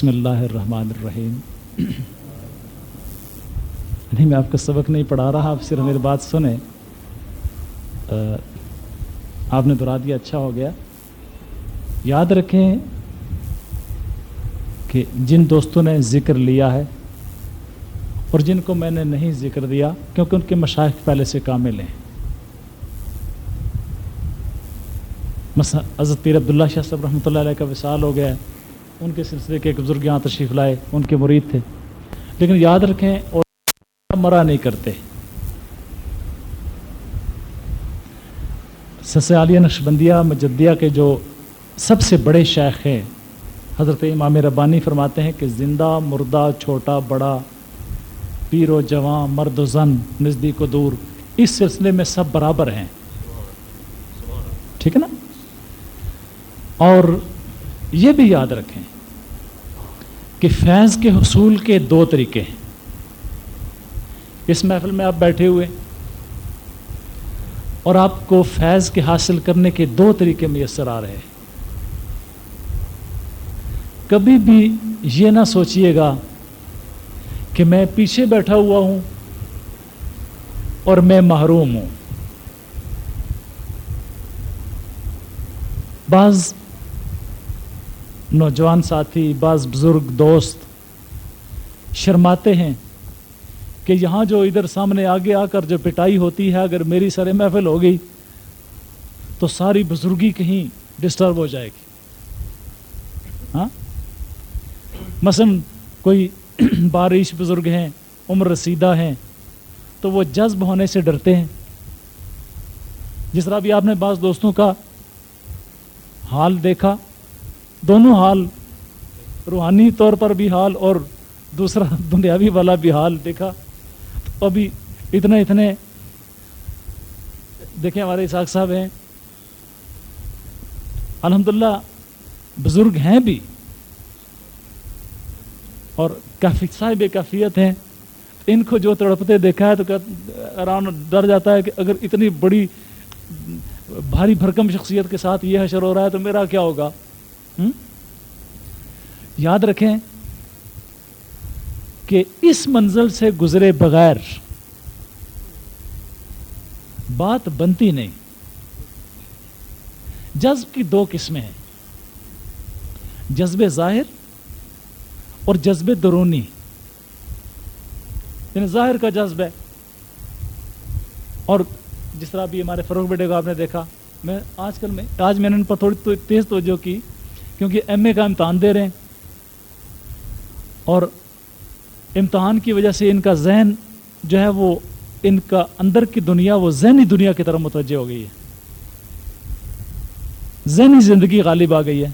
بسم اللہ الرحمن الرحیم. نہیں میں آپ کا سبق نہیں پڑھا رہا, آپ صرف میری بات سنیں. آپ نے دہرا دیا, اچھا ہو گیا. یاد رکھیں کہ جن دوستوں نے ذکر لیا ہے اور جن کو میں نے نہیں ذکر دیا کیونکہ ان کے مشائخ پہلے سے کامل ہیں. مثلا حضرت پیر عبداللہ شاہ صاحب رحمۃ اللہ علیہ کا وصال ہو گیا ہے, ان کے سلسلے کے ایک بزرگ یہاں تشریف لائے, ان کے مرید تھے. لیکن یاد رکھیں اور مرا نہیں کرتے. سلسلہ عالیہ نقشبندیہ مجدیہ کے جو سب سے بڑے شیخ ہیں حضرت امام ربانی فرماتے ہیں کہ زندہ مردہ چھوٹا بڑا پیر و جوان مرد و زن نزدیک و دور اس سلسلے میں سب برابر ہیں. ٹھیک ہے نا. اور یہ بھی یاد رکھیں کہ فیض کے حصول کے دو طریقے ہیں. اس محفل میں آپ بیٹھے ہوئے اور آپ کو فیض کے حاصل کرنے کے دو طریقے میسر آ رہے ہیں. کبھی بھی یہ نہ سوچئے گا کہ میں پیچھے بیٹھا ہوا ہوں اور میں محروم ہوں. بعض نوجوان ساتھی, بعض بزرگ دوست شرماتے ہیں کہ یہاں جو ادھر سامنے آگے آ کر جو پٹائی ہوتی ہے, اگر میری سر محفل ہو گئی تو ساری بزرگی کہیں ڈسٹرب ہو جائے گی. ہاں مثلا کوئی بارش بزرگ ہیں, عمر رسیدہ ہیں, تو وہ جذب ہونے سے ڈرتے ہیں. جس طرح بھی آپ نے بعض دوستوں کا حال دیکھا, دونوں حال, روحانی طور پر بھی حال اور دوسرا دنیاوی والا بھی حال دیکھا. تو ابھی اتنے دیکھیں ہمارے اسحاق صاحب ہیں, الحمدللہ بزرگ ہیں بھی اور کافی صاحب کیفیت ہیں. ان کو جو تڑپتے دیکھا ہے تو آرام ڈر جاتا ہے کہ اگر اتنی بڑی بھاری بھرکم شخصیت کے ساتھ یہ حشر ہو رہا ہے تو میرا کیا ہوگا. یاد رکھیں کہ اس منزل سے گزرے بغیر بات بنتی نہیں. جذب کی دو قسمیں ہیں, جذب ظاہر اور جذب درونی. یعنی ظاہر کا جذب ہے, اور جس طرح بھی ہمارے فروغ بیٹے کو آپ نے دیکھا, میں آج میں نے ان پر تھوڑی تیز توجہ کی کیونکہ ایم اے کا امتحان دے رہے ہیں اور امتحان کی وجہ سے ان کا ذہن جو ہے وہ, ان کا اندر کی دنیا وہ ذہنی دنیا کی طرف متوجہ ہو گئی ہے, ذہنی زندگی غالب آ گئی ہے.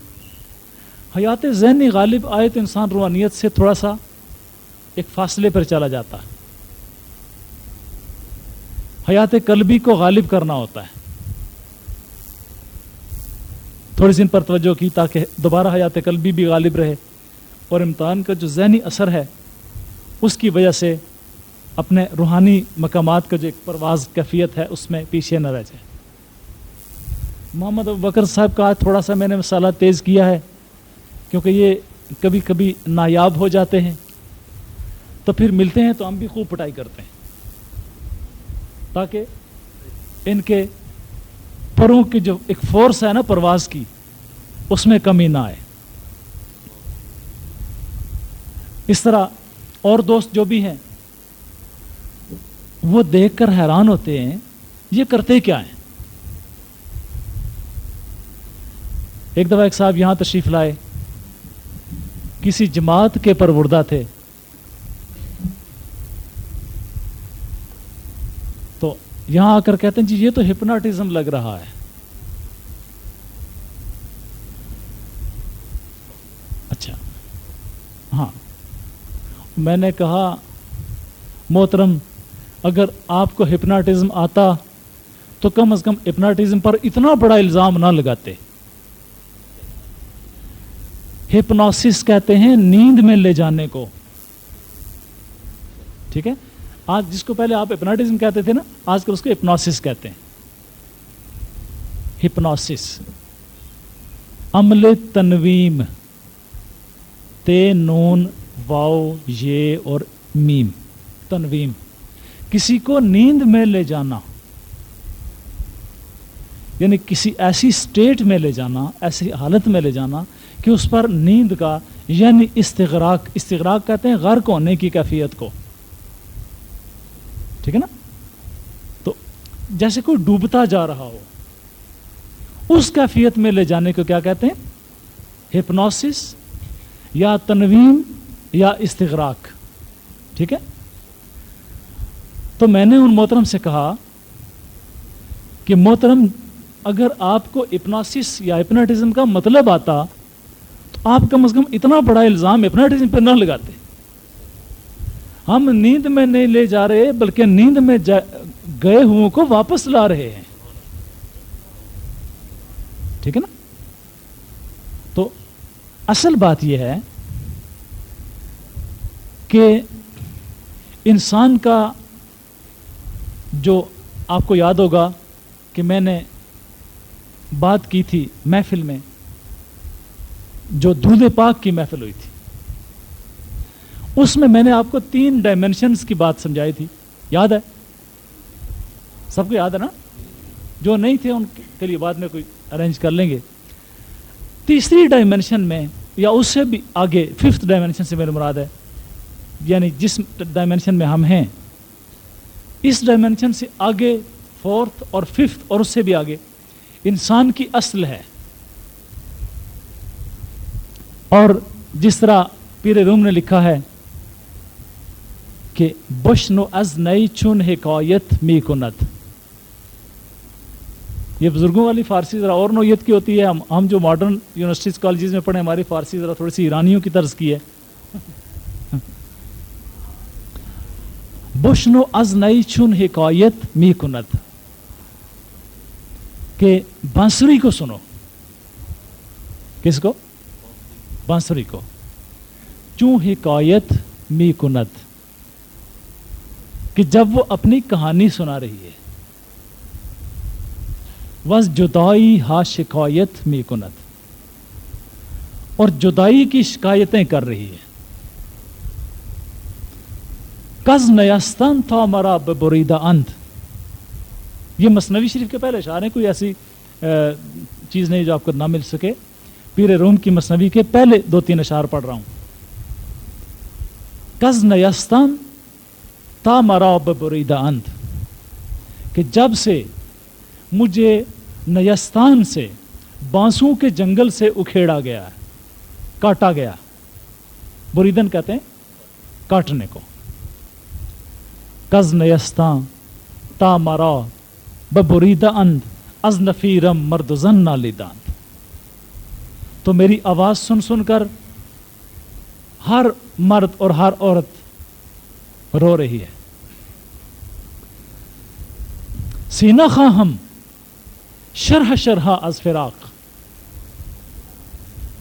حیات ذہنی غالب آئے تو انسان روحانیت سے تھوڑا سا ایک فاصلے پر چلا جاتا ہے. حیات قلبی کو غالب کرنا ہوتا ہے. تھوڑی سی ان پر توجہ کی تاکہ دوبارہ حیات قلبی بھی غالب رہے اور امتحان کا جو ذہنی اثر ہے اس کی وجہ سے اپنے روحانی مقامات کا جو ایک پرواز کیفیت ہے اس میں پیچھے نہ رہ جائے. محمد ابوبکر صاحب کا آج تھوڑا سا میں نے مسئلہ تیز کیا ہے کیونکہ یہ کبھی کبھی نایاب ہو جاتے ہیں, تو پھر ملتے ہیں تو ہم بھی خوب پٹائی کرتے ہیں تاکہ ان کے پروں کی جو ایک فورس ہے نا پرواز کی, اس میں کمی نہ آئے. اس طرح اور دوست جو بھی ہیں وہ دیکھ کر حیران ہوتے ہیں یہ کرتے کیا ہیں. ایک دفعہ ایک صاحب یہاں تشریف لائے, کسی جماعت کے پروردہ تھے, تو یہاں آ کر کہتے ہیں جی یہ تو ہپناٹزم لگ رہا ہے. اچھا ہاں, میں نے کہا محترم اگر آپ کو ہپناٹزم آتا تو کم از کم ہپناٹزم پر اتنا بڑا الزام نہ لگاتے. ہپنوسس کہتے ہیں نیند میں لے جانے کو. ٹھیک ہے, آج جس کو پہلے آپ ہپناٹزم کہتے تھے نا, آج کل اس کو ہپنوسس کہتے ہیں. ہپنوسس عمل تنویم تے نون واو یہ اور میم تنویم. کسی کو نیند میں لے جانا یعنی کسی ایسی سٹیٹ میں لے جانا, ایسی حالت میں لے جانا کہ اس پر نیند کا یعنی استغراق کہتے ہیں غرق ہونے کی کیفیت کو. ٹھیک ہے نا. تو جیسے کوئی ڈوبتا جا رہا ہو اس کیفیت میں لے جانے کو کیا کہتے ہیں؟ ہپنوسس یا تنویم یا استغراق. ٹھیک ہے. تو میں نے ان محترم سے کہا کہ محترم اگر آپ کو ہپنوسس یا ہپناٹزم کا مطلب آتا تو آپ کم از کم اتنا بڑا الزام ہپناٹزم پہ نہ لگاتے. ہم نیند میں نہیں لے جا رہے بلکہ نیند میں گئے ہوں کو واپس لا رہے ہیں. ٹھیک ہے نا. تو اصل بات یہ ہے کہ انسان کا جو آپ کو یاد ہوگا کہ میں نے بات کی تھی محفل میں, جو دودھ پاک کی محفل ہوئی تھی, اس میں نے آپ کو 3 ڈائمینشنز کی بات سمجھائی تھی. یاد ہے؟ سب کو یاد ہے نا؟ جو نہیں تھے ان کے لیے بعد میں کوئی ارینج کر لیں گے. تیسری ڈائمینشن میں یا اس سے بھی آگے 5th ڈائمینشن سے میرا مراد ہے, یعنی جس ڈائمینشن میں ہم ہیں اس ڈائمینشن سے آگے 4th اور 5th اور اس سے بھی آگے انسان کی اصل ہے. اور جس طرح پیر روم نے لکھا ہے کہ بشنو از نئی چون حکایت می کند. یہ بزرگوں والی فارسی ذرا اور نوعیت کی ہوتی ہے. ہم جو ماڈرن یونیورسٹیز کالجز میں پڑھے ہماری فارسی ذرا تھوڑی سی ایرانیوں کی طرز کی ہے. بشنو از نئی چون حکایت می کند کہ بانسری کو سنو. کس کو؟ بانسری کو. چون حکایت می کند کہ جب وہ اپنی کہانی سنا رہی ہے. وز جدائی ہا شکایت می کند اور جدائی کی شکایتیں کر رہی ہے. کز نیستان تھا مرا ببریدہ اند. یہ مثنوی شریف کے پہلے اشعار ہیں, کوئی ایسی چیز نہیں جو آپ کو نہ مل سکے. پیر روم کی مثنوی کے پہلے 2-3 اشعار پڑھ رہا ہوں. کز نیستان تا مرا ببریدہ اند کہ جب سے مجھے نیستان سے بانسوں کے جنگل سے اکھیڑا گیا ہے, کاٹا گیا. بریدن کہتے ہیں کاٹنے کو. کز نیستان تا مرا ببریدہ اند از نفیرم مرد زن نالیدان. تو میری آواز سن سن کر ہر مرد اور ہر عورت رو رہی ہے. سینہ خواہم شرح شرح از فراق.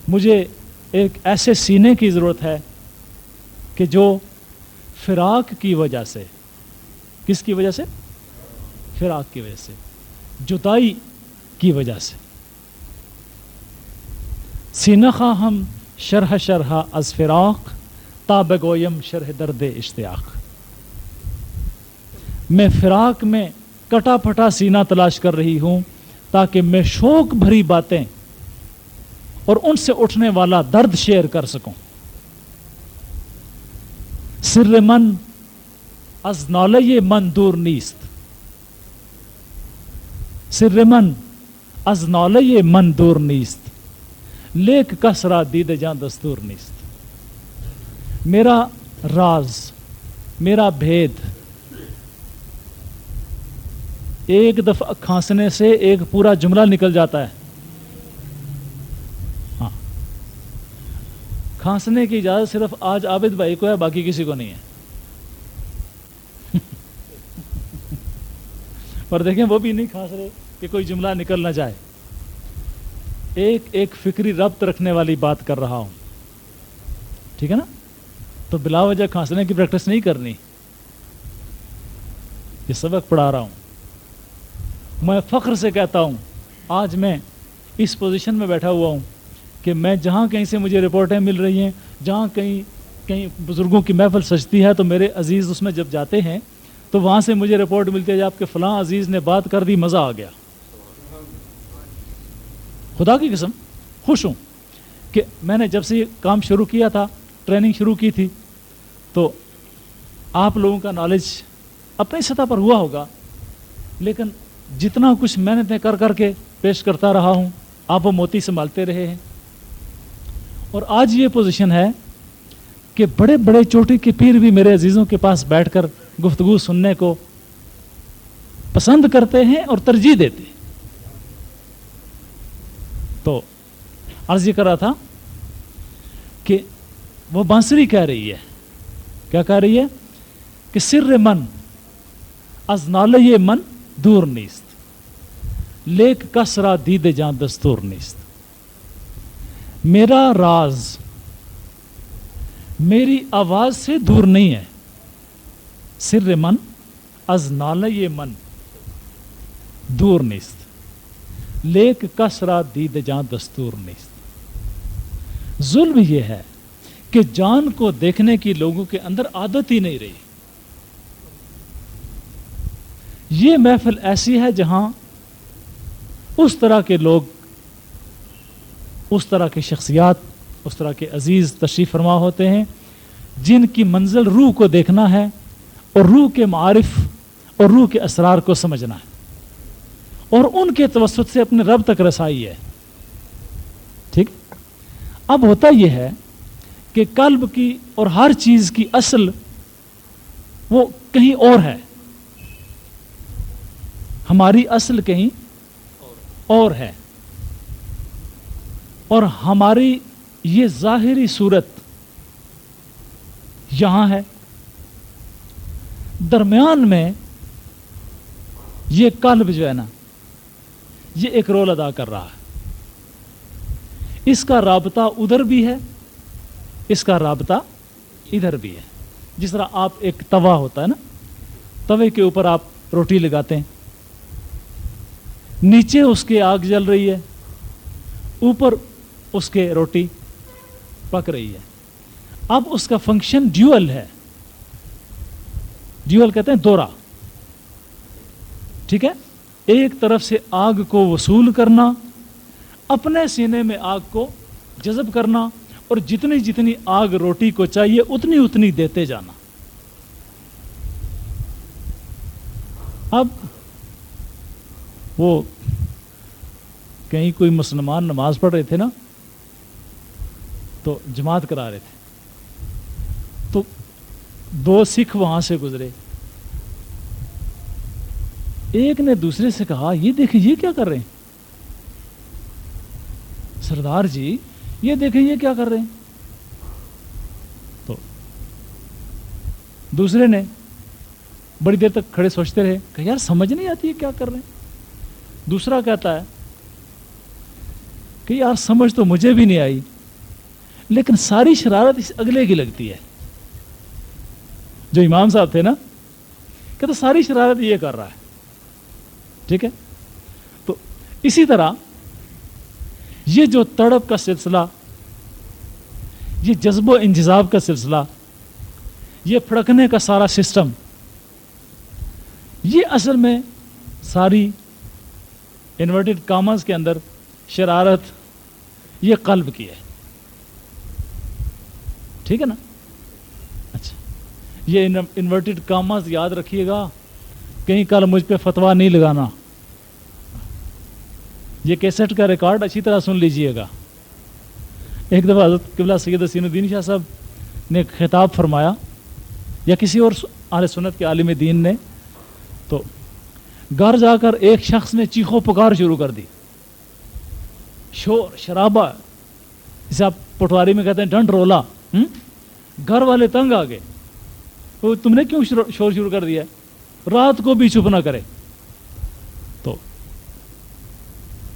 مجھے ایک ایسے سینے کی ضرورت ہے کہ جو فراق کی وجہ سے, کس کی وجہ سے؟ فراق کی وجہ سے, جدائی کی وجہ سے. سینہ خواہم شرح شرح از فراق تا بگویم شرح درد اشتیاق. میں فراق میں کٹا پھٹا سینہ تلاش کر رہی ہوں تاکہ میں شوق بھری باتیں اور ان سے اٹھنے والا درد شیئر کر سکوں. سر من از ناله من دور نیست. سر من از ناله من دور نیست لیک کسرا دید جان دستور نیست. میرا راز, میرا بھید ایک دفعہ کھانسنے سے ایک پورا جملہ نکل جاتا ہے. ہاں, کھانسنے کی اجازت صرف آج عابد بھائی کو ہے, باقی کسی کو نہیں ہے. پر دیکھیں وہ بھی نہیں کھانس رہے کہ کوئی جملہ نکل نہ جائے. ایک فکری ربط رکھنے والی بات کر رہا ہوں. ٹھیک ہے نا. تو بلا وجہ کھانسنے کی پریکٹس نہیں کرنی. یہ سبق پڑھا رہا ہوں. میں فخر سے کہتا ہوں آج میں اس پوزیشن میں بیٹھا ہوا ہوں کہ میں جہاں کہیں سے مجھے رپورٹیں مل رہی ہیں، جہاں کہیں بزرگوں کی محفل سجتی ہے تو میرے عزیز اس میں جب جاتے ہیں تو وہاں سے مجھے رپورٹ ملتی ہے جب کہ فلاں عزیز نے بات کر دی، مزہ آ گیا. خدا کی قسم خوش ہوں کہ میں نے جب سے یہ کام شروع کیا تھا، ٹریننگ شروع کی تھی، تو آپ لوگوں کا نالج اپنی سطح پر ہوا ہوگا، لیکن جتنا کچھ محنتیں کر کر کے پیش کرتا رہا ہوں، آپ وہ موتی سنبھالتے رہے ہیں. اور آج یہ پوزیشن ہے کہ بڑے بڑے چوٹی کے پیر بھی میرے عزیزوں کے پاس بیٹھ کر گفتگو سننے کو پسند کرتے ہیں اور ترجیح دیتے ہیں. تو عرض یہ کر رہا تھا کہ وہ بانسری کہہ رہی ہے، کیا کہہ رہی ہے کہ سر من از ناله من دور نیست، لیک کسرا دید جان دستور نیست. میرا راز میری آواز سے دور نہیں ہے. سر من از ناله من دور نیست، لیک کسرا دید جان دستور نیست. ظلم یہ ہے کہ جان کو دیکھنے کی لوگوں کے اندر عادت ہی نہیں رہی. یہ محفل ایسی ہے جہاں اس طرح کے لوگ، اس طرح کی شخصیات، اس طرح کے عزیز تشریف فرما ہوتے ہیں جن کی منزل روح کو دیکھنا ہے اور روح کے معارف اور روح کے اسرار کو سمجھنا ہے اور ان کے توسط سے اپنے رب تک رسائی ہے. ٹھیک. اب ہوتا یہ ہے کہ قلب کی اور ہر چیز کی اصل وہ کہیں اور ہے، ہماری اصل کہیں اور ہے، اور ہماری یہ ظاہری صورت یہاں ہے. درمیان میں یہ قلب جو ہے نا، یہ ایک رول ادا کر رہا ہے. اس کا رابطہ ادھر بھی ہے، اس کا رابطہ ادھر بھی ہے. جس طرح آپ ایک توا ہوتا ہے نا، توے کے اوپر آپ روٹی لگاتے ہیں، نیچے اس کے آگ جل رہی ہے، اوپر اس کے روٹی پک رہی ہے. اب اس کا فنکشن ڈیول ہے. ڈیول کہتے ہیں دوہرا. ٹھیک ہے. ایک طرف سے آگ کو وصول کرنا، اپنے سینے میں آگ کو جذب کرنا، اور جتنی جتنی آگ روٹی کو چاہیے اتنی اتنی دیتے جانا. اب وہ کہیں کوئی مسلمان نماز پڑھ رہے تھے نا، تو جماعت کرا رہے تھے، تو دو سکھ وہاں سے گزرے. ایک نے دوسرے سے کہا، یہ دیکھیں یہ کیا کر رہے ہیں سردار جی، یہ دیکھیں یہ کیا کر رہے ہیں. تو دوسرے نے بڑی دیر تک کھڑے سوچتے رہے کہ یار سمجھ نہیں آتی ہے کیا کر رہے ہیں. دوسرا کہتا ہے کہ یار سمجھ تو مجھے بھی نہیں آئی، لیکن ساری شرارت اس اگلے کی لگتی ہے. جو امام صاحب تھے نا، کہتے ساری شرارت یہ کر رہا ہے. ٹھیک ہے. تو اسی طرح یہ جو تڑپ کا سلسلہ، یہ جذب و انجذاب کا سلسلہ، یہ پھڑکنے کا سارا سسٹم، یہ اصل میں ساری انورٹڈ کاماز کے اندر شرارت یہ قلب کی ہے. ٹھیک ہے نا. اچھا، یہ انورٹڈ کاماز یاد رکھیے گا، کہیں کل مجھ پہ فتویٰ نہیں لگانا. یہ کیسٹ کا ریکارڈ اچھی طرح سن لیجئے گا. ایک دفعہ حضرت قبلہ سید حسین الدین شاہ صاحب نے خطاب فرمایا، یا کسی اور اہل سنت کے عالم دین نے، تو گھر جا کر ایک شخص نے چیخو پکار شروع کر دی، شور شرابہ، جسے آپ پٹواری میں کہتے ہیں ڈنڈ رولا. گھر والے تنگ آ گئے، تو تم نے کیوں شور شروع کر دیا ہے، رات کو بھی چپ نہ کرے. تو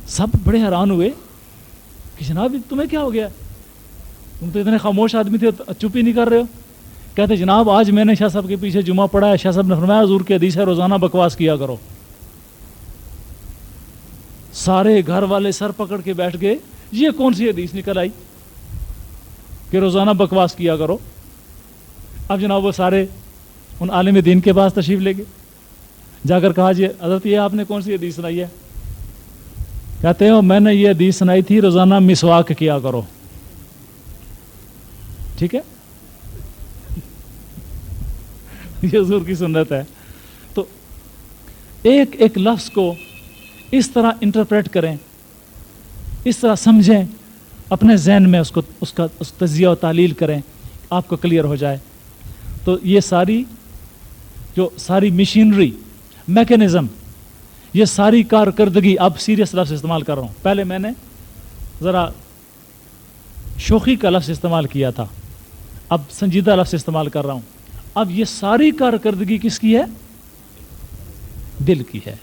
سب بڑے حیران ہوئے کہ جناب تمہیں کیا ہو گیا، تم تو اتنے خاموش آدمی تھے، چپ ہی نہیں کر رہے ہو. کہتے جناب آج میں نے شاہ صاحب کے پیچھے جمعہ پڑھا ہے، شاہ صاحب نے فرمایا حضور کی حدیث ہے روزانہ بکواس کیا کرو. سارے گھر والے سر پکڑ کے بیٹھ گئے یہ کون سی حدیث نکل آئی کہ روزانہ بکواس کیا کرو؟ اب جناب وہ سارے ان عالم دین کے پاس تشریف لے گئے، جا کر کہا جی حضرت یہ آپ نے کون سی حدیث سنائی ہے؟ کہتے ہیں میں نے یہ حدیث سنائی تھی روزانہ مسواک کیا کرو. ٹھیک ہے، یہ حضور کی سنت ہے. تو ایک ایک لفظ کو اس طرح انٹرپریٹ کریں، اس طرح سمجھیں، اپنے ذہن میں اس کا تجزیہ و تحلیل کریں، آپ کو کلیئر ہو جائے. تو یہ ساری مشینری، میکینزم، یہ ساری کارکردگی، اب سیریس لفظ استعمال کر رہا ہوں، پہلے میں نے ذرا شوخی کا لفظ استعمال کیا تھا، اب سنجیدہ لفظ استعمال کر رہا ہوں. اب یہ ساری کارکردگی کس کی ہے؟ دل کی ہے.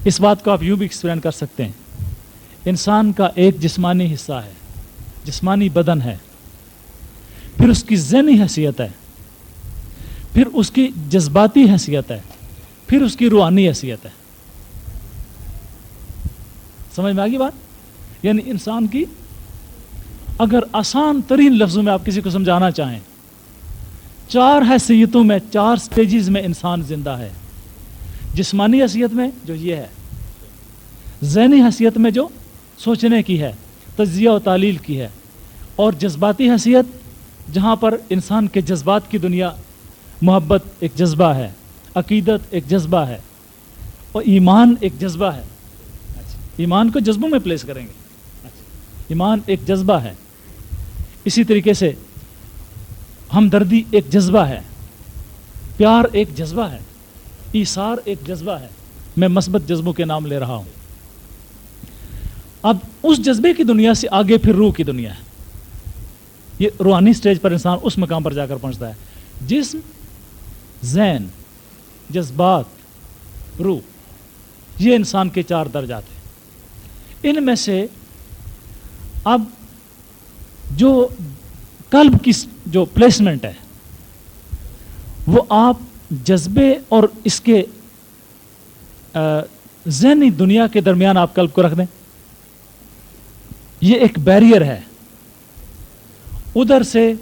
اس بات کو آپ یوں بھی ایکسپلین کر سکتے ہیں، انسان کا ایک جسمانی حصہ ہے، جسمانی بدن ہے، پھر اس کی ذہنی حیثیت ہے، پھر اس کی جذباتی حیثیت ہے، پھر اس کی روحانی حیثیت ہے. سمجھ میں آگی بات؟ یعنی انسان کی اگر آسان ترین لفظوں میں آپ کسی کو سمجھانا چاہیں، 4 حیثیتوں میں، 4 سٹیجز میں انسان زندہ ہے. جسمانی حیثیت میں جو یہ ہے، ذہنی حیثیت میں جو سوچنے کی ہے، تجزیہ و تحلیل کی ہے، اور جذباتی حیثیت جہاں پر انسان کے جذبات کی دنیا، محبت ایک جذبہ ہے، عقیدت ایک جذبہ ہے، اور ایمان ایک جذبہ ہے. ایمان کو جذبوں میں پلیس کریں گے. ایمان ایک جذبہ ہے. اسی طریقے سے ہمدردی ایک جذبہ ہے، پیار ایک جذبہ ہے، ایثار ایک جذبہ ہے. میں مثبت جذبوں کے نام لے رہا ہوں. اب اس جذبے کی دنیا سے آگے پھر روح کی دنیا ہے. یہ روحانی سٹیج پر انسان اس مقام پر جا کر پہنچتا ہے. جسم، ذہن، جذبات، روح، یہ انسان کے 4 درجات ہیں. ان میں سے اب جو قلب کی جو پلیسمنٹ ہے وہ آپ جذبے اور اس کے ذہنی دنیا کے درمیان آپ قلب کو رکھ دیں. یہ ایک بیریئر ہے، ادھر سے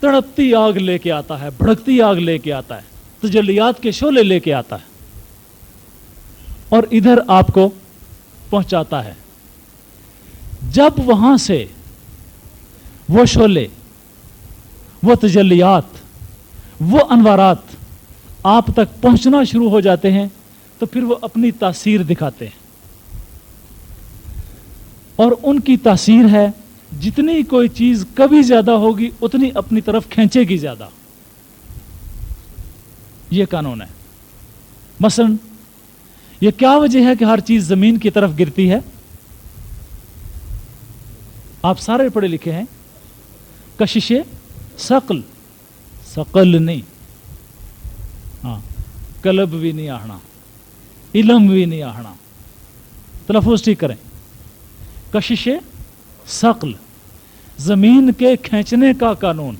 تڑپتی آگ لے کے آتا ہے، بھڑکتی آگ لے کے آتا ہے، تجلیات کے شعلے لے کے آتا ہے، اور ادھر آپ کو پہنچاتا ہے. جب وہاں سے وہ شعلے، وہ تجلیات، وہ انوارات آپ تک پہنچنا شروع ہو جاتے ہیں تو پھر وہ اپنی تاثیر دکھاتے ہیں. اور ان کی تاثیر ہے جتنی کوئی چیز کبھی زیادہ ہوگی اتنی اپنی طرف کھینچے گی زیادہ. یہ قانون ہے. مثلا یہ کیا وجہ ہے کہ ہر چیز زمین کی طرف گرتی ہے؟ آپ سارے پڑھے لکھے ہیں. کشش ثقل، ثقل نہیں، ہاں قلب بھی نہیں آہنا، علم بھی نہیں آہنا. تلفظ ٹھیک کریں. کشش ثقل، زمین کے کھینچنے کا قانون.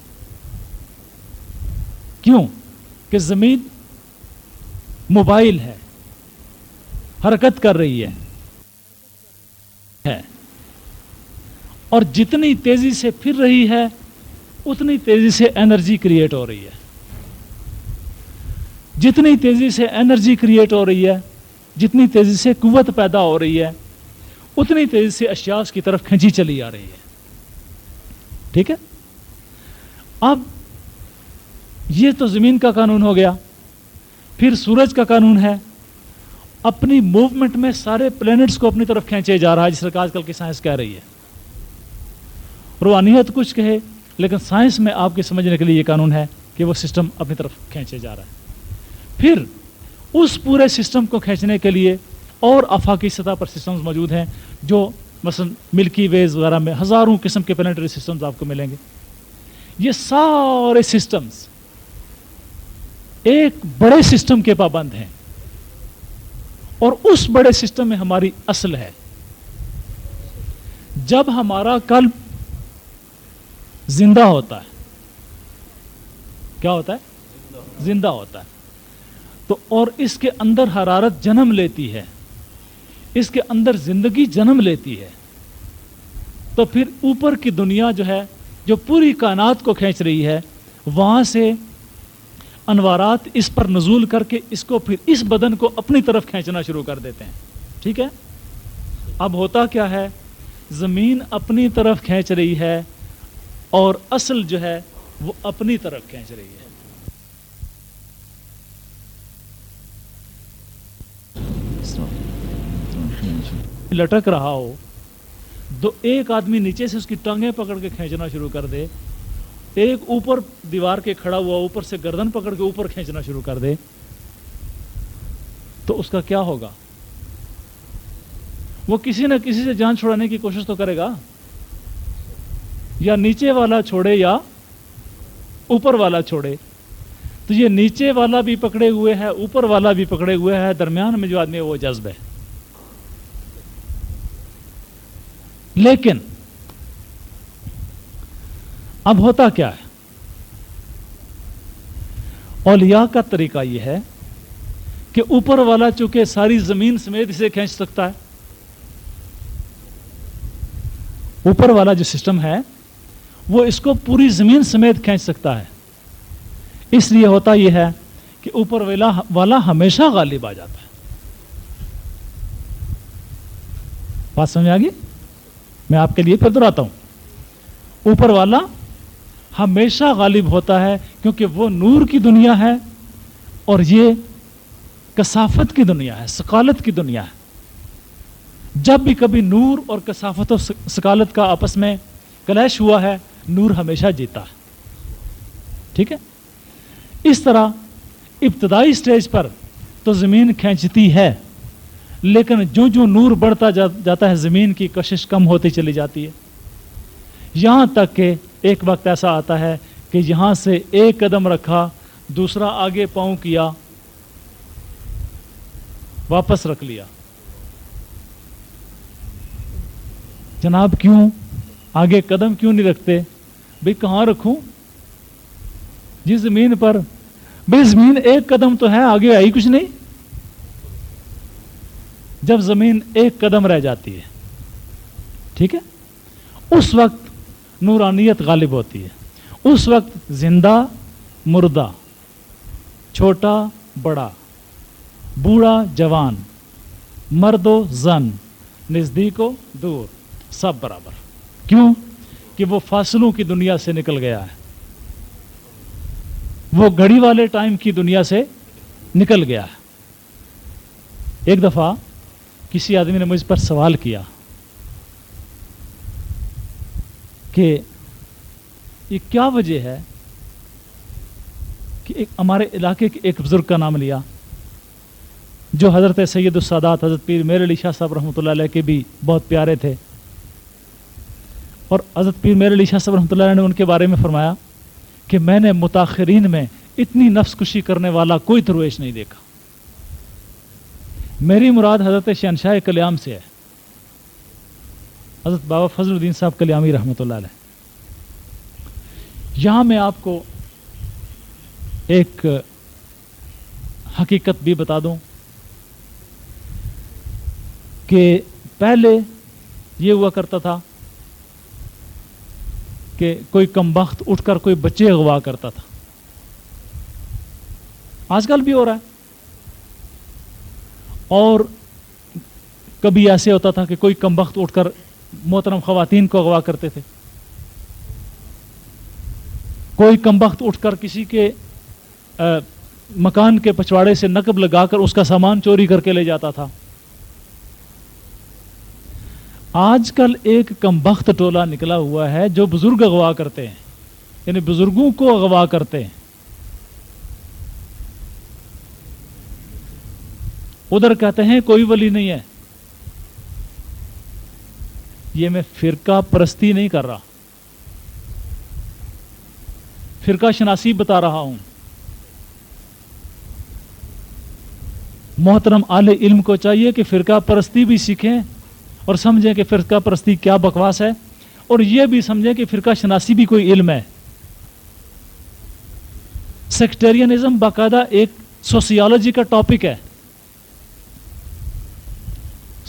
کیوں کہ زمین موبائل ہے، حرکت کر رہی ہے، اور جتنی تیزی سے پھر رہی ہے اتنی تیزی سے انرجی کریٹ ہو رہی ہے. جتنی تیزی سے انرجی کریٹ ہو رہی ہے، جتنی تیزی سے قوت پیدا ہو رہی ہے، اتنی تیزی سے اشیاء کی طرف کھینچی چلی آ رہی ہے. ٹھیک ہے. اب یہ تو زمین کا قانون ہو گیا. پھر سورج کا قانون ہے، اپنی موومنٹ میں سارے پلینٹس کو اپنی طرف کھینچے جا رہا ہے، جس طرح آج کل کی سائنس کہہ رہی ہے. روحانیت کچھ کہے، لیکن سائنس میں آپ کے سمجھنے کے لیے یہ قانون ہے کہ وہ سسٹم اپنی طرف کھینچے جا رہا ہے. پھر اس پورے سسٹم کو کھینچنے کے لیے اور آفاقی سطح پر سسٹمز موجود ہیں، جو مثلا ملکی ویز وغیرہ میں ہزاروں قسم کے پلانٹری سسٹمز آپ کو ملیں گے. یہ سارے سسٹمز ایک بڑے سسٹم کے پابند ہیں، اور اس بڑے سسٹم میں ہماری اصل ہے. جب ہمارا قلب زندہ ہوتا ہے، کیا ہوتا ہے؟ زندہ ہوتا ہے. تو اور اس کے اندر حرارت جنم لیتی ہے، اس کے اندر زندگی جنم لیتی ہے، تو پھر اوپر کی دنیا جو ہے، جو پوری کائنات کو کھینچ رہی ہے، وہاں سے انوارات اس پر نزول کر کے اس کو پھر اس بدن کو اپنی طرف کھینچنا شروع کر دیتے ہیں. ٹھیک ہے؟ اب ہوتا کیا ہے، زمین اپنی طرف کھینچ رہی ہے اور اصل جو ہے وہ اپنی طرف کھینچ رہی ہے. لٹک رہا ہو تو ایک آدمی نیچے سے اس کی ٹانگیں پکڑ کے کھینچنا شروع کر دے، ایک اوپر دیوار کے کھڑا ہوا اوپر سے گردن پکڑ کے اوپر کھینچنا شروع کر دے، تو اس کا کیا ہوگا؟ وہ کسی نہ کسی سے جان چھڑانے کی کوشش تو کرے گا، یا نیچے والا چھوڑے یا اوپر والا چھوڑے. تو یہ نیچے والا بھی پکڑے ہوئے ہے، اوپر والا بھی پکڑے ہوئے ہے، درمیان میں جو آدمی ہے وہ جذب ہے. لیکن اب ہوتا کیا ہے، اولیاء کا طریقہ یہ ہے کہ اوپر والا چونکہ ساری زمین سمیت اسے کھینچ سکتا ہے، اوپر والا جو سسٹم ہے وہ اس کو پوری زمین سمیت کھینچ سکتا ہے. اس لیے ہوتا یہ ہے کہ اوپر والا ہمیشہ غالب آ جاتا ہے. بات سمجھ آ گئی؟ میں آپ کے لیے پھر دہراتا ہوں. اوپر والا ہمیشہ غالب ہوتا ہے کیونکہ وہ نور کی دنیا ہے اور یہ کثافت کی دنیا ہے، ثقالت کی دنیا ہے. جب بھی کبھی نور اور کثافت و ثقالت کا آپس میں کلیش ہوا ہے، نور ہمیشہ جیتا ہے. ٹھیک ہے؟ اس طرح ابتدائی سٹیج پر تو زمین کھینچتی ہے، لیکن جو جو نور بڑھتا جاتا ہے زمین کی کشش کم ہوتی چلی جاتی ہے، یہاں تک کہ ایک وقت ایسا آتا ہے کہ یہاں سے ایک قدم رکھا، دوسرا آگے پاؤں کیا، واپس رکھ لیا. جناب کیوں آگے قدم کیوں نہیں رکھتے؟ بھئی کہاں رکھوں؟ جی زمین پر. بھئی زمین ایک قدم تو ہے، آگے آئی کچھ نہیں. جب زمین ایک قدم رہ جاتی ہے، ٹھیک ہے، اس وقت نورانیت غالب ہوتی ہے. اس وقت زندہ مردہ، چھوٹا بڑا، بوڑھا جوان، مرد و زن، نزدیک و دور، سب برابر. کیوں؟ کہ وہ فاصلوں کی دنیا سے نکل گیا ہے، وہ گھڑی والے ٹائم کی دنیا سے نکل گیا ہے. ایک دفعہ کسی آدمی نے مجھ پر سوال کیا کہ یہ کیا وجہ ہے کہ ہمارے علاقے کے ایک بزرگ کا نام لیا جو حضرت سید السادات حضرت پیر میر علی شاہ صاحب رحمۃ اللہ علیہ کے بھی بہت پیارے تھے، اور حضرت پیر میر علی شاہ صاحب رحمۃ اللہ علیہ نے ان کے بارے میں فرمایا کہ میں نے متاخرین میں اتنی نفس کشی کرنے والا کوئی درویش نہیں دیکھا. میری مراد حضرت شہنشاہ کلیام سے ہے، حضرت بابا فضل الدین صاحب کلیامی رحمۃ اللہ علیہ. یہاں میں آپ کو ایک حقیقت بھی بتا دوں کہ پہلے یہ ہوا کرتا تھا کہ کوئی کم بخت اٹھ کر کوئی بچے اغوا کرتا تھا. آج کل بھی ہو رہا ہے. اور کبھی ایسے ہوتا تھا کہ کوئی کم بخت اٹھ کر محترم خواتین کو اغوا کرتے تھے. کوئی کم بخت اٹھ کر کسی کے مکان کے پچھواڑے سے نقب لگا کر اس کا سامان چوری کر کے لے جاتا تھا. آج کل ایک کم بخت ٹولہ نکلا ہوا ہے جو بزرگ اغوا کرتے ہیں، یعنی بزرگوں کو اغوا کرتے ہیں. ادھر کہتے ہیں کوئی ولی نہیں ہے. یہ میں فرقہ پرستی نہیں کر رہا، فرقہ شناسی بتا رہا ہوں. محترم اہل علم کو چاہیے کہ فرقہ پرستی بھی سیکھیں اور سمجھیں کہ فرقہ پرستی کیا بکواس ہے، اور یہ بھی سمجھیں کہ فرقہ شناسی بھی کوئی علم ہے. سیکٹیرینزم باقاعدہ ایک سوسیالوجی کا ٹاپک ہے.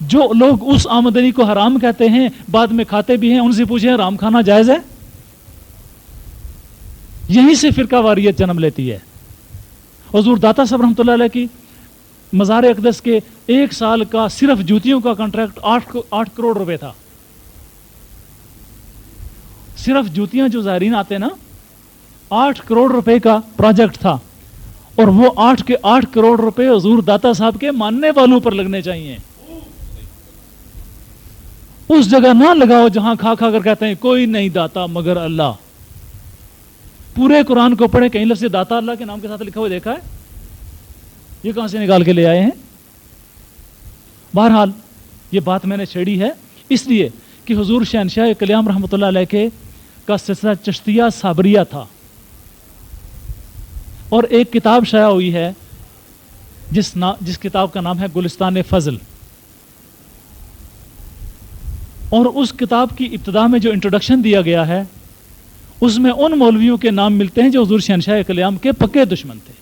جو لوگ اس آمدنی کو حرام کہتے ہیں بعد میں کھاتے بھی ہیں، ان سے پوچھیں حرام کھانا جائز ہے؟ یہیں سے فرقہ واریت جنم لیتی ہے۔ حضور داتا صاحب رحمۃ اللہ علیہ کی مزار اقدس کے 1 سال کا صرف جوتیوں کا کانٹریکٹ 8 کروڑ روپے تھا۔ صرف جوتیاں جو زائرین آتے نا، 8 کروڑ روپے کا پروجیکٹ تھا، اور وہ 8 کے 8 کروڑ روپے حضور داتا صاحب کے ماننے والوں پر لگنے چاہیے۔ اس جگہ نہ لگاؤ جہاں کھا کھا کر کہتے ہیں کوئی نہیں داتا مگر اللہ۔ پورے قرآن کو پڑھیں، کہیں لفظ داتا اللہ کے نام کے ساتھ لکھا ہوا دیکھا ہے؟ یہ کہاں سے نکال کے لے آئے ہیں؟ بہرحال یہ بات میں نے چھیڑی ہے اس لیے کہ حضور شہنشاہ کلیام رحمۃ اللہ علیہ کے کا سلسلہ چشتیہ صابریہ تھا، اور ایک کتاب شائع ہوئی ہے جس کتاب کا نام ہے گلستان فضل، اور اس کتاب کی ابتدا میں جو انٹروڈکشن دیا گیا ہے اس میں ان مولویوں کے نام ملتے ہیں جو حضور شہنشاہ کلیام کے پکے دشمن تھے،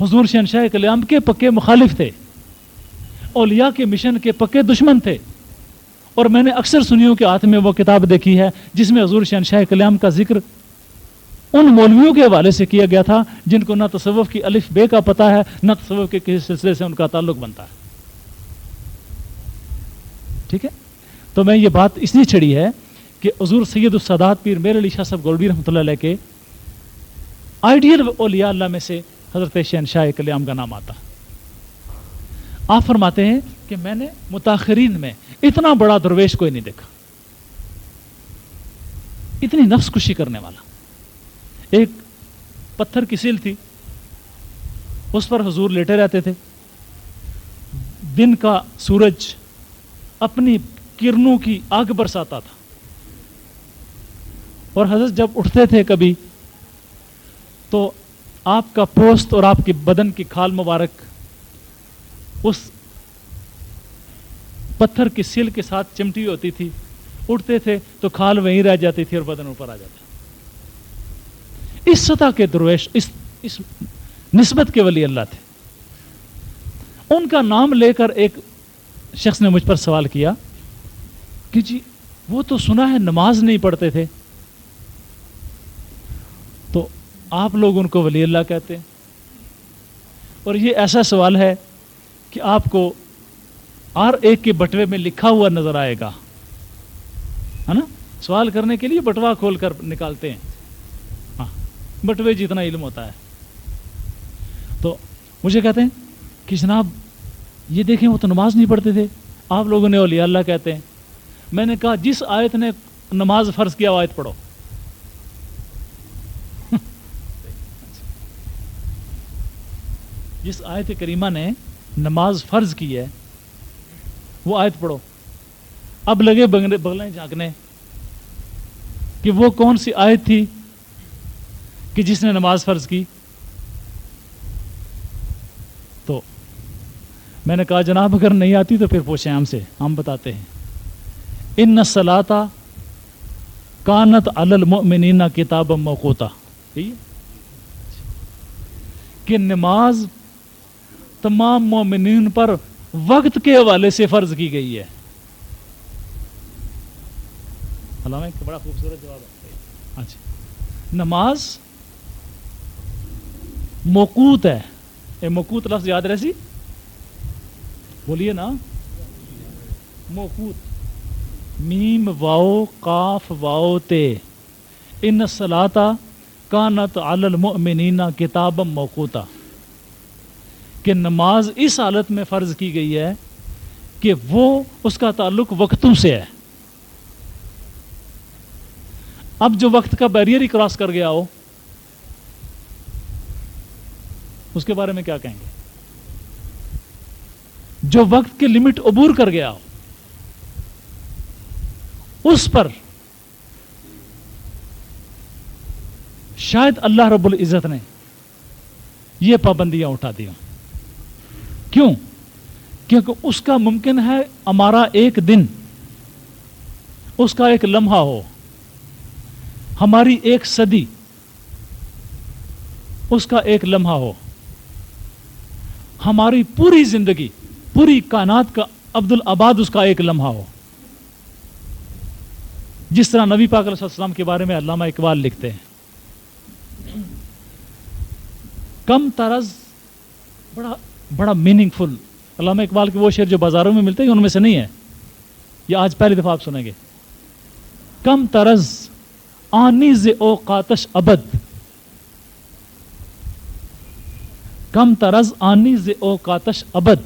حضور شہنشاہ کلیام کے پکے مخالف تھے، اولیاء کے مشن کے پکے دشمن تھے۔ اور میں نے اکثر سنیوں کے ہاتھ میں وہ کتاب دیکھی ہے جس میں حضور شہنشاہ کلیام کا ذکر ان مولویوں کے حوالے سے کیا گیا تھا جن کو نہ تصوف کی الف بے کا پتہ ہے، نہ تصوف کے کسی سلسلے سے ان کا تعلق بنتا ہے۔ ٹھیک ہے، تو میں یہ بات اس لیے چھڑی ہے کہ حضور سید السادات پیر میر علی شاہ صاحب گولوی رحمۃ اللہ علیہ کے آئیڈیل اولیاء اللہ میں سے حضرت شہنشاہ کلیام کا نام آتا۔ آپ فرماتے ہیں کہ میں نے متاخرین میں اتنا بڑا درویش کوئی نہیں دیکھا، اتنی نفس کشی کرنے والا۔ ایک پتھر کی سیل تھی، اس پر حضور لیٹے رہتے تھے، دن کا سورج اپنی کرنوں کی آگ برساتا تھا، اور حضرت جب اٹھتے تھے کبھی تو آپ کا پوست اور آپ کی بدن کی کھال مبارک اس پتھر کی سیل کے ساتھ چمٹی ہوتی تھی، اٹھتے تھے تو کھال وہیں رہ جاتی تھی اور بدن اوپر آ جاتا۔ اس سطح کے درویش، اس نسبت کے ولی اللہ تھے۔ ان کا نام لے کر ایک شخص نے مجھ پر سوال کیا کہ جی وہ تو سنا ہے نماز نہیں پڑھتے تھے، تو آپ لوگ ان کو ولی اللہ کہتے ہیں؟ اور یہ ایسا سوال ہے کہ آپ کو ہر ایک کے بٹوے میں لکھا ہوا نظر آئے گا، ہے نا؟ سوال کرنے کے لیے بٹوا کھول کر نکالتے ہیں، ہاں بٹوے جتنا علم ہوتا ہے۔ تو مجھے کہتے ہیں کہ جناب یہ دیکھیں وہ تو نماز نہیں پڑھتے تھے، آپ لوگوں نے اولیاء اللہ کہتے ہیں۔ میں نے کہا جس آیت نے نماز فرض کیا وہ آیت پڑھو۔ جس آیت کریمہ نے نماز فرض کی ہے وہ آیت پڑھو۔ اب لگے بغلیں جھانکنے کہ وہ کون سی آیت تھی کہ جس نے نماز فرض کی۔ تو میں نے کہا جناب اگر نہیں آتی تو پھر پوچھیں ہم سے، ہم بتاتے ہیں۔ ان الصلاۃ کانت علی المؤمنین کتابا موقوتا، کہ نماز تمام مومنین پر وقت کے حوالے سے فرض کی گئی ہے۔ علامہ ایک بڑا خوبصورت جواب ہے۔ اچھا، نماز موقوت ہے، یہ موقوت لفظ یاد رہی؟ بولیے نا، موقوت، میم واو قاف واو تے، ان الصلاۃ کانت علی المؤمنین کتابا موقوتا، کہ نماز اس حالت میں فرض کی گئی ہے کہ وہ اس کا تعلق وقتوں سے ہے۔ اب جو وقت کا بیریئر ہی کراس کر گیا ہو اس کے بارے میں کیا کہیں گے؟ جو وقت کی لمٹ عبور کر گیا ہو اس پر شاید اللہ رب العزت نے یہ پابندیاں اٹھا دی ہوں۔ کیوں؟ کیونکہ اس کا ممکن ہے ہمارا ایک دن، اس کا ایک لمحہ ہو، ہماری ایک صدی اس کا ایک لمحہ ہو، ہماری پوری زندگی پوری کائنات کا عبدالآباد اس کا ایک لمحہ ہو. جس طرح نبی پاک علیہ السلام کے بارے میں علامہ اقبال لکھتے ہیں, کم طرز, بڑا میننگ فل. علامہ اقبال کے وہ شعر جو بازاروں میں ملتے ہیں ان میں سے نہیں ہے, یہ آج پہلی دفعہ آپ سنیں گے. کم طرز آنیز اوقاتش ابد, کم طرز آنیز اوقاتش ابد,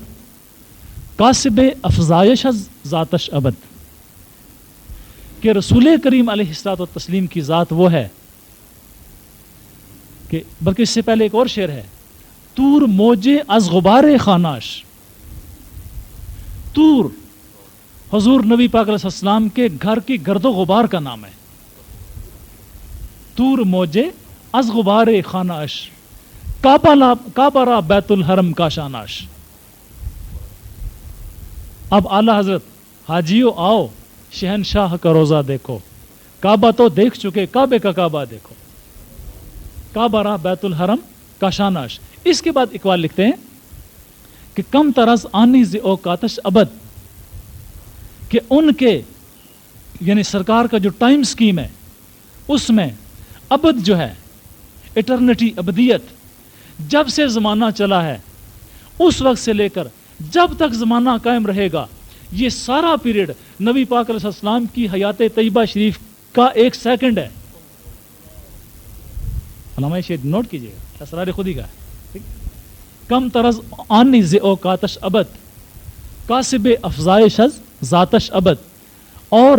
کاسب افزایش از ذاتش ابد. کہ رسول کریم علیہ الصلوۃ والتسلیم کی ذات وہ ہے کہ, بلکہ اس سے پہلے ایک اور شعر ہے, تور موجے از غبار خاناش. تور حضور نبی پاک علیہ السلام کے گھر کی گرد و غبار کا نام ہے. تور موجے از غبار خاناش, کعبہ را بیت الحرم کا شاناش. اب اعلی حضرت حاجیو آؤ شہنشاہ کا روزہ دیکھو, کعبہ تو دیکھ چکے کعبے کا کعبہ دیکھو, کعبہ را بیت الحرم کا شاناش. اس کے بعد اقبال لکھتے ہیں کہ کم طرز آنی ز اوقاتش ابد, کہ ان کے یعنی سرکار کا جو ٹائم سکیم ہے اس میں ابد جو ہے, ایٹرنیٹی, ابدیت, جب سے زمانہ چلا ہے اس وقت سے لے کر جب تک زمانہ قائم رہے گا, یہ سارا پیریڈ نبی پاک علیہ السلام کی حیات طیبہ شریف کا ایک سیکنڈ ہے. علامہ شیخ نوٹ کیجئے گا, اسرار خودی کا ہے. کم طرز آنی ز اوقاتش ابد, کاسب افزائش از ذاتش ابد. اور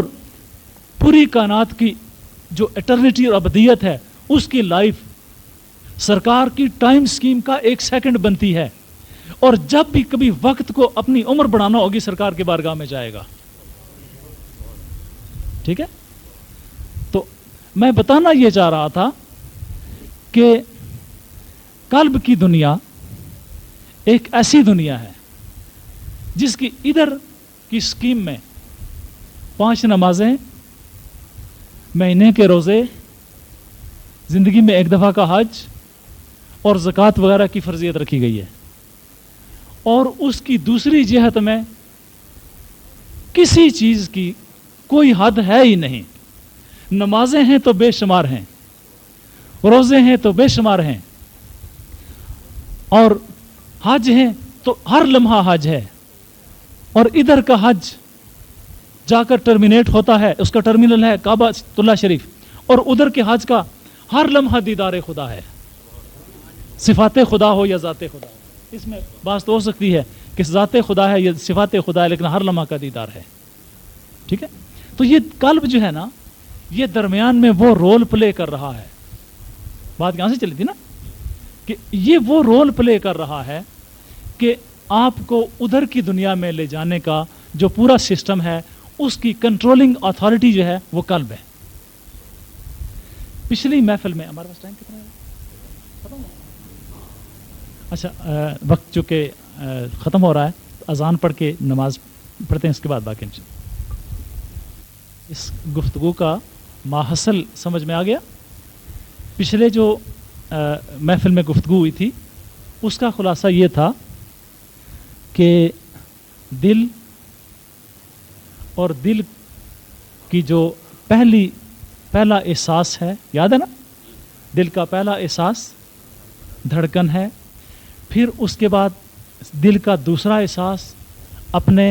پوری کائنات کی جو ایٹرنیٹی اور ابدیت ہے اس کی لائف سرکار کی ٹائم سکیم کا ایک سیکنڈ بنتی ہے. اور جب بھی کبھی وقت کو اپنی عمر بڑھانا ہوگی سرکار کے بارگاہ میں جائے گا. ٹھیک ہے, تو میں بتانا یہ چاہ رہا تھا کہ قلب کی دنیا ایک ایسی دنیا ہے جس کی ادھر کی سکیم میں 5 نمازیں, مہینے کے روزے, زندگی میں ایک دفعہ کا حج اور زکوٰۃ وغیرہ کی فرضیت رکھی گئی ہے. اور اس کی دوسری جہت میں کسی چیز کی کوئی حد ہے ہی نہیں. نمازیں ہیں تو بے شمار ہیں, روزے ہیں تو بے شمار ہیں, اور حج ہیں تو ہر لمحہ حج ہے. اور ادھر کا حج جا کر ٹرمینیٹ ہوتا ہے, اس کا ٹرمینل ہے کعبہ اللہ شریف, اور ادھر کے حج کا ہر لمحہ دیدار خدا ہے. صفات خدا ہو یا ذات خدا ہو, اس میں بات تو ہو سکتی ہے کہ ذات خدا ہے یا صفات خدا ہے, لیکن ہر لمحہ کا دیدار ہے. ٹھیک ہے, تو یہ قلب جو ہے نا, یہ درمیان میں وہ رول پلے کر رہا ہے. بات یہاں سے چلی تھی نا کہ یہ وہ رول پلے کر رہا ہے کہ آپ کو ادھر کی دنیا میں لے جانے کا جو پورا سسٹم ہے اس کی کنٹرولنگ اتھارٹی جو ہے وہ قلب ہے. پچھلی محفل میں ہمارے پاس ٹائم کتنا ہے؟ اچھا, وقت چونکہ ختم ہو رہا ہے, اذان پڑھ کے نماز پڑھتے ہیں, اس کے بعد باقی اس گفتگو کا ماحصل سمجھ میں آ گیا. پچھلے جو محفل میں گفتگو ہوئی تھی اس کا خلاصہ یہ تھا کہ دل اور دل کی جو پہلا احساس ہے, یاد ہے نا, دل کا پہلا احساس دھڑکن ہے. پھر اس کے بعد دل کا دوسرا احساس اپنے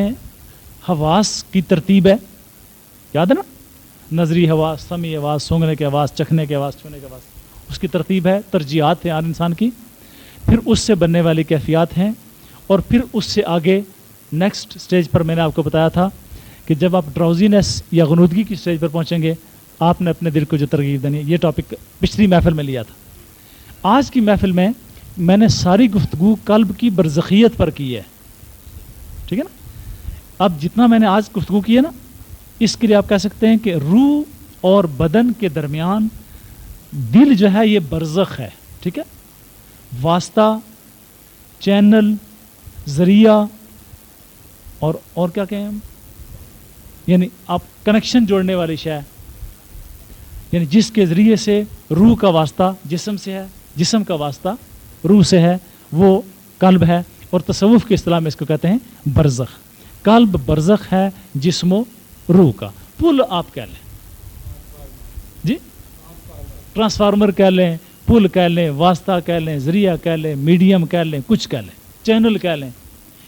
حواس کی ترتیب ہے, یاد ہے نا, نظری حواس, سمعی حواس, سونگنے کے حواس, چکھنے کے حواس, چھونے کے حواس, اس کی ترتیب ہے, ترجیحات ہیں ہر انسان کی. پھر اس سے بننے والی کیفیات ہیں, اور پھر اس سے آگے نیکسٹ سٹیج پر میں نے آپ کو بتایا تھا کہ جب آپ ڈراؤزینس یا غنودگی کی سٹیج پر پہنچیں گے آپ نے اپنے دل کو جو ترغیب دینی ہے. یہ ٹاپک پچھلی محفل میں لیا تھا. آج کی محفل میں نے ساری گفتگو قلب کی برزخیت پر کی ہے. ٹھیک ہے نا, اب جتنا میں نے آج گفتگو کی ہے نا, اس کے لیے آپ کہہ سکتے ہیں کہ روح اور بدن کے درمیان دل جو ہے یہ برزخ ہے. ٹھیک ہے, واسطہ, چینل, ذریعہ اور کیا کہیں ہم, یعنی آپ کنیکشن جوڑنے والی شے, یعنی جس کے ذریعے سے روح کا واسطہ جسم سے ہے, جسم کا واسطہ روح سے ہے, وہ قلب ہے. اور تصوف کی اصطلاح میں اس کو کہتے ہیں برزخ. قلب برزخ ہے جسم و روح کا. پل آپ کہہ لیں جی, ٹرانسفارمر کہہ لیں, پل کہہ لیں, واسطہ کہہ لیں, ذریعہ کہہ لیں, میڈیم کہہ لیں, کچھ کہہ لیں, چینل کہہ لیں,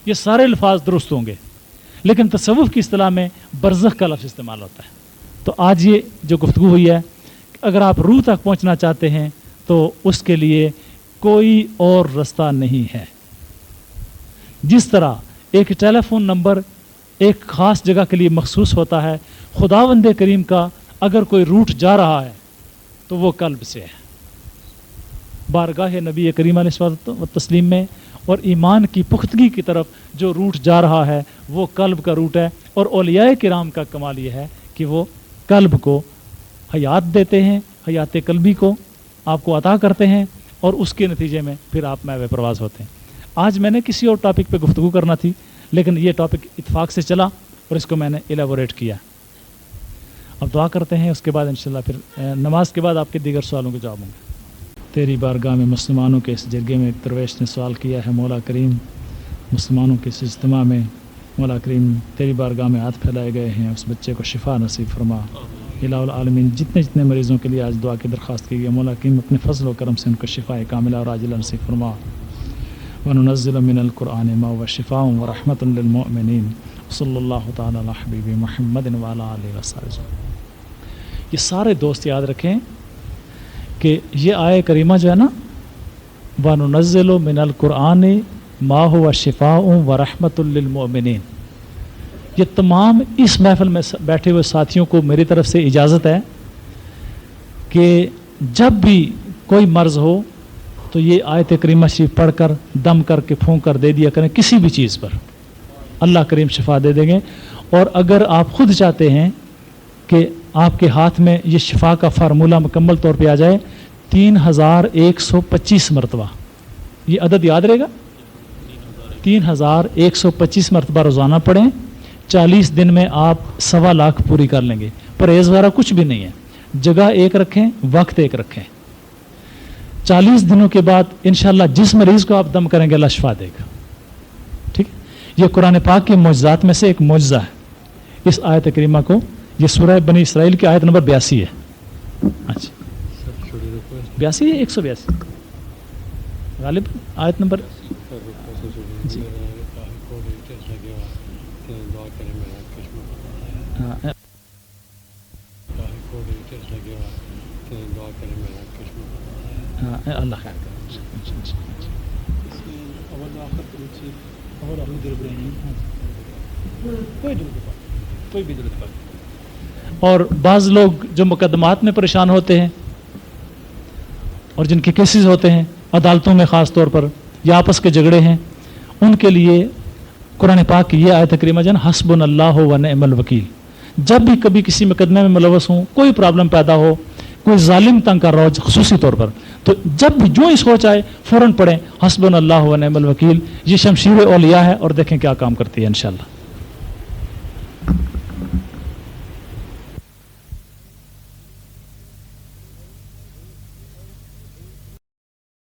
یہ سارے الفاظ درست ہوں گے, لیکن تصوف کی اصطلاح میں برزخ کا لفظ استعمال ہوتا ہے. تو آج یہ جو گفتگو ہوئی ہے, اگر آپ روح تک پہنچنا چاہتے ہیں تو اس کے لیے کوئی اور رستہ نہیں ہے. جس طرح ایک ٹیلی فون نمبر ایک خاص جگہ کے لیے مخصوص ہوتا ہے, خداوند کریم کا اگر کوئی روٹ جا رہا ہے تو وہ قلب سے ہے. بارگاہ نبی کریم علیہ الصلوۃ والتسلیم میں اور ایمان کی پختگی کی طرف جو روٹ جا رہا ہے وہ قلب کا روٹ ہے. اور اولیاء کرام کا کمال یہ ہے کہ وہ قلب کو حیات دیتے ہیں, حیات قلبی کو آپ کو عطا کرتے ہیں, اور اس کے نتیجے میں پھر آپ محو پرواز ہوتے ہیں. آج میں نے کسی اور ٹاپک پہ گفتگو کرنا تھی, لیکن یہ ٹاپک اتفاق سے چلا اور اس کو میں نے ایلیبوریٹ کیا. اب دعا کرتے ہیں, اس کے بعد انشاءاللہ پھر نماز کے بعد آپ کے دیگر سوالوں کے جواب ہوں گے. تیری بارگاہ میں مسلمانوں کے اس جرگے میں ایک درویش نے سوال کیا ہے, مولا کریم مسلمانوں کے اس اجتماع میں مولا کریم تیری بارگاہ میں ہاتھ پھیلائے گئے ہیں, اس بچے کو شفا نصیب فرما. الہ العالمین جتنے مریضوں کے لیے آج دعا کی درخواست کی گئی, مولا کریم اپنے فضل و کرم سے ان کو شفا کاملہ اور عاجلہ نصیب فرما. وننزل من القرآن ما هو شفاء ورحمة للمؤمنین صلی اللہ تعالی علی حبیب محمد وعلی آلہ وصحبہ. یہ سارے دوست یاد رکھیں کہ یہ آیہ کریمہ جو ہے نا, وَنُنَزِّلُ مِنَ الْقُرْآنِ مَا هُوَ شِفَاءٌ وَرَحْمَةٌ لِّلْمُؤْمِنِينَ. یہ تمام اس محفل میں بیٹھے ہوئے ساتھیوں کو میری طرف سے اجازت ہے کہ جب بھی کوئی مرض ہو تو یہ آیت کریمہ شریف پڑھ کر دم کر کے پھونک کر دے دیا کریں کسی بھی چیز پر, اللہ کریم شفا دے دیں گے. اور اگر آپ خود چاہتے ہیں کہ آپ کے ہاتھ میں یہ شفا کا فارمولہ مکمل طور پہ آ جائے, 3125 مرتبہ, یہ عدد یاد رہے گا, 3125 مرتبہ روزانہ پڑھیں. 40 دن میں آپ 1.25 لاکھ پوری کر لیں گے. پرہیز وغیرہ کچھ بھی نہیں ہے, جگہ ایک رکھیں, وقت ایک رکھیں. 40 دنوں کے بعد انشاءاللہ جس مریض کو آپ دم کریں گے اللہ شفا دے گا. ٹھیک, یہ قرآن پاک کے معجزات میں سے ایک معجزہ ہے. اس آیت کریمہ کو, یہ سورہ بنی اسرائیل کی آیت نمبر 82 ہے. اچھا 82 ہے 182 غالب آیت نمبر جی. اللہ خیر اور بعض لوگ جو مقدمات میں پریشان ہوتے ہیں اور جن کے کیسز ہوتے ہیں عدالتوں میں خاص طور پر یا آپس کے جھگڑے ہیں, ان کے لیے قرآن پاک کی یہ آیت کریمہ جن حسبنا اللہ و نعم الوکیل. جب بھی کبھی کسی مقدمے میں ملوث ہوں, کوئی پرابلم پیدا ہو, کوئی ظالم تنگ کر رہا ہو خصوصی طور پر, تو جب بھی جو ہی سوچ آئے فوراً پڑھیں حسبنا اللہ و نعم الوکیل. یہ شمشیر اولیاء ہے اور دیکھیں کیا کام کرتی ہے انشاءاللہ.